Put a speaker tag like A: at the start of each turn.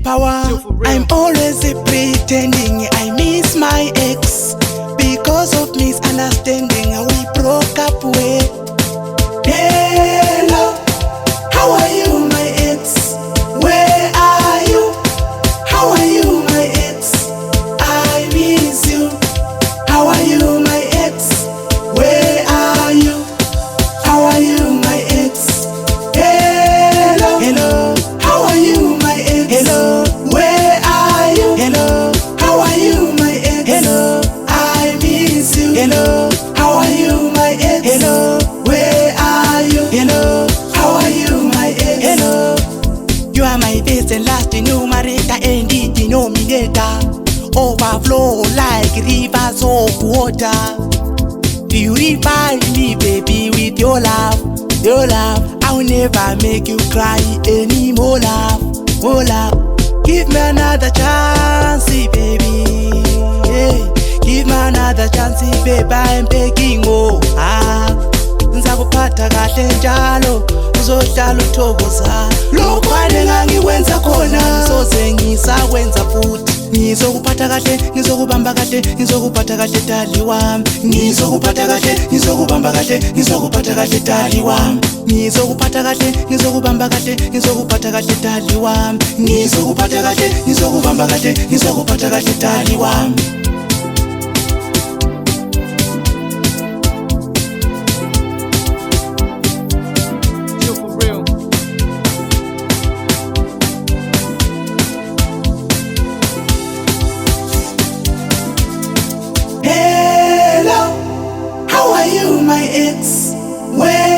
A: power. I'm always pretending I miss my ex. Because of misunderstanding, we broke up way. Hello, how are you, my ex? Where are you? How are you, my ex? I miss you. How are you, my ex? Where are you? How are you, my ex? Hello, hello. How are you, my ex? Hello, where are you? Hello, how are you, my ex? Hello, I miss you. Hello, how are you, my ex? Hello, where are you? Hello, how are you, my ex? Hello, you are my best and last numerator and the denominator. Overflow like rivers of water. Purify me, baby, with your love, your love. I'll never make you cry anymore, love, more love. Give me another chance, baby. Hey, give me another chance, baby. I'm begging, oh. Nzakuphatha kahle njalo, uzohlala uthokoza. Lokwane ngangiwenza khona, soze ngisakwenza futhi. Ngizokuphatha kahle, ngizokubamba kahle, ngizokuphatha kahle dali wami. Ngizokuphatha kahle, ngizokubamba kahle, ngizokuphatha kahle dali wami. Ngizokuphatha kahle, ngizokubamba kahle, ngizokuphatha kahle dali wami. Ngizokuphatha kahle, ngizokubamba kahle, ngizokuphatha kahle dali wami. Hello, how are you, my ex? Where